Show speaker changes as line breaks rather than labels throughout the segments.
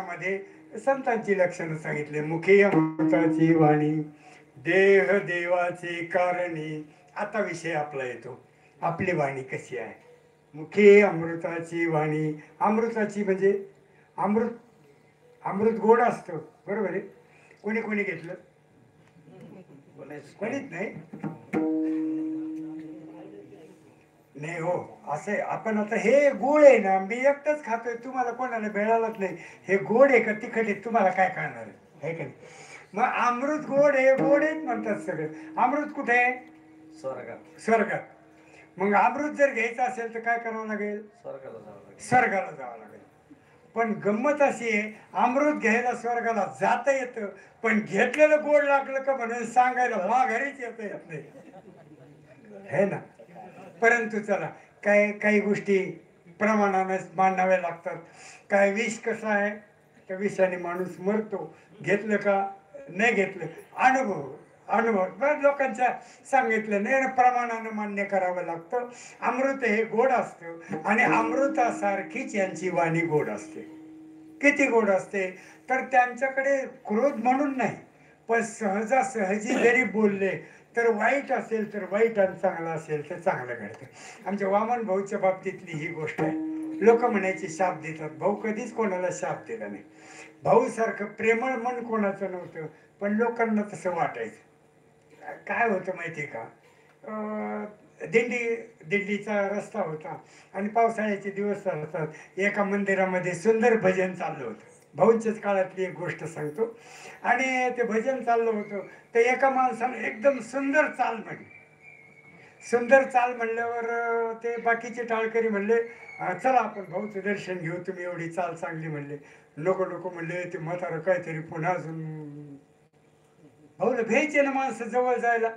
लक्षणामध्ये संतांची लक्षणं सांगितले. मुखी अमृताची वाणी, देह देवाची कारणी. आता विषय आपला येतो, आपली वाणी कशी आहे. मुखी अमृताची वाणी. अमृताची म्हणजे अमृत, अमृत गोड असतं, बरोबर आहे. कोणी कोणी घेतलं? कोणीच नाही. नाही हो, असे आपण आता हे गोड आहे ना, मी एकटंच खातोय, तुम्हाला कोणाला मिळालंच नाही. हे गोड आहे का तिखट आहे तुम्हाला काय कळणार आहे का नाही. मग अमृत गोड आहे, गोड आहेत म्हणतात सगळे. अमृत कुठे आहे?
स्वर्गात.
स्वर्गात. मग अमृत जर घ्यायचं असेल तर काय करावं लागेल?
स्वर्गाला जावं लागेल.
स्वर्गाला जावं लागेल. पण गंमत अशी आहे, अमृत घ्यायला स्वर्गाला जाता येतं, पण घेतलेलं गोड लागलं का म्हणून सांगायला घरीच येत नाही, है ना. परंतु चला, काही गोष्टी प्रमाणाने मांडाव्या लागतात. काय विष कसं आहे, त्या विषाने माणूस मरतो. घेतलं का नाही घेतलं, अनुभव बऱ्याच लोकांच्या सांगितलं नाही, प्रमाणानं मान्य करावं लागतं. अमृत हे गोड असतं आणि अमृतासारखीच यांची वाणी गोड असते. किती गोड असते तर त्यांच्याकडे क्रोध म्हणून नाही, पण सहजासहजी जरी बोलले तर वाईट असेल तर वाईट आणि चांगलं असेल तर चांगलं घडतं. आमच्या वामन भाऊच्या बाबतीतली ही गोष्ट आहे. लोक म्हणायचे शाप देतात, भाऊ कधीच कोणाला शाप दिला नाही. भाऊ सारखं प्रेमळ मन कोणाचं नव्हतं, पण लोकांना तसं वाटायचं. काय होतं माहितीये का, दिंडीचा रस्ता होता आणि पावसाळ्याचे दिवस असतात. एका मंदिरामध्ये सुंदर भजन चाललं होतं. भाऊंच्याच काळातली एक गोष्ट सांगतो. आणि ते भजन चाललं होतं, तर एका माणसाने एकदम सुंदर चाल म्हणली. सुंदर चाल म्हणल्यावर ते बाकीचे टाळकरी म्हणले, चला आपण भाऊचं दर्शन घेऊ, तुम्ही एवढी चाल चांगली म्हणले. नको नको म्हणले, ते म्हातारं काहीतरी पुन्हा अजून. भाऊला घ्यायचे ना माणसं जवळ जायला,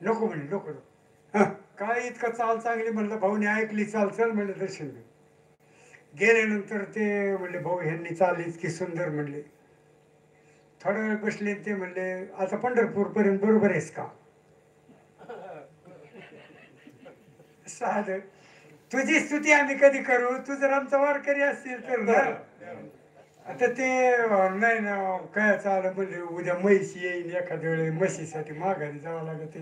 नको म्हणले, नको नको. काय इतकं चाल चांगली म्हणलं, भाऊने ऐकली चाल, चल म्हणलं दर्शन घेऊ. गेल्यानंतर ते म्हणले, भाऊ ह्यांनी चाल इतकी सुंदर म्हणले. थोडा वेळ बसले, ते म्हणले, आता पंढरपूर पर्यंत बरोबर आहेस का? साध, तुझी स्तुती आम्ही कधी करू, तू जर आमचा वारकरी असतील तर ना. आता ते नाही ना, काय चाल म्हणले, उद्या म्हैशी येईल, एखाद्या वेळे म्हशीसाठी माघारी जावं लागत.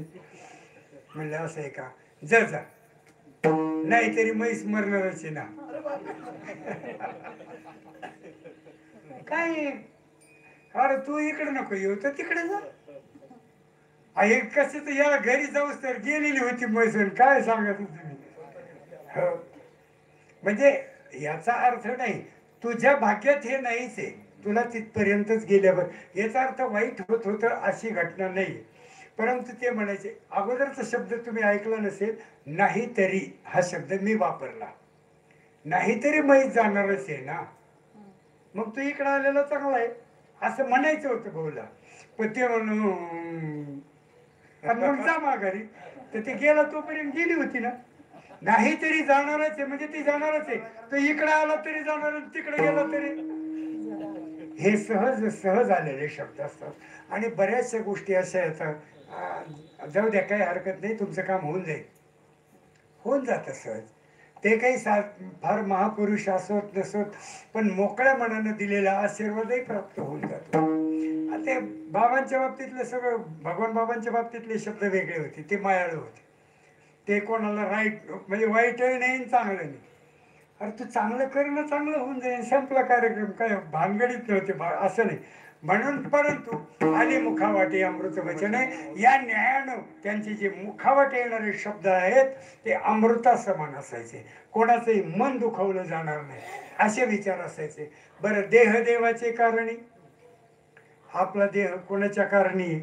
म्हणले असं आहे का, जा, नाहीतरी म्हैस मरणारच आहे ना. काय, अरे तू इकडे नको येऊ तर तिकडे जा. कस या घरी जाऊस तर गेलेली होती म्हैस, काय सांगत तुम्ही. म्हणजे याचा अर्थ नाही, तुझ्या भाग्यात हे नाहीच आहे, तुला तिथपर्यंतच गेल्यावर. याचा अर्थ वाईट होत होतं अशी घटना नाही. परंतु ते म्हणायचे, अगोदरचा शब्द तुम्ही ऐकला नसेल, नाहीतरी हा शब्द मी वापरला. नाहीतरी म्हैस जाणारच आहे ना, मग तू इकडं आलेला चांगला आहे असं म्हणायचं होतं भाऊला. पण ते म्हणून मग जा माघारी, तर ते गेला तोपर्यंत गेली होती ना. नाहीतरी जाणारच आहे म्हणजे ती जाणारच आहे. तो इकडे आला तरी जाणार, तिकडे गेला तरी. हे सहज आलेले शब्द असतात. आणि बऱ्याचशा गोष्टी अशा येतात, जाऊ द्या काही हरकत नाही, तुमचं काम होऊन जाईल, होऊन जातं सहज. ते काही फार महापुरुष असोत नसोत, पण मोकळ्या मनानं दिलेला आशीर्वादही प्राप्त होऊन जातो. ते बाबांच्या बाबतीतलं सगळं, भगवान बाबांच्या बाबतीतले शब्द वेगळे होते, ते मायाळू होते. ते कोणाला म्हणजे वाईटही नाही चांगलं नाही. अरे तू चांगलं कर ना, चांगलं होऊन जाईल, संपला कार्यक्रम, काय भानगडीत नव्हते असं नाही. म्हणून परंतु आली मुखावाटे अमृत वचन आहे, या न्यायानं त्यांचे जे मुखावाटे येणारे शब्द आहेत ते अमृता समान असायचे. कोणाचंही मन दुखावलं जाणार नाही असे विचार असायचे. बरं, देह देवाचे कारणी. आपला देह कोणाच्या कारणी?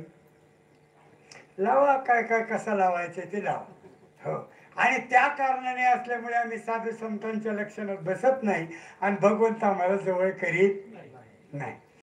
लावा, काय काय कसा लावायचं ते लावा. हो, आणि त्या कारणाने असल्यामुळे आम्ही साधू संतांच्या लक्षणात बसत नाही आणि भगवंत आम्हाला जवळ करीत नाही.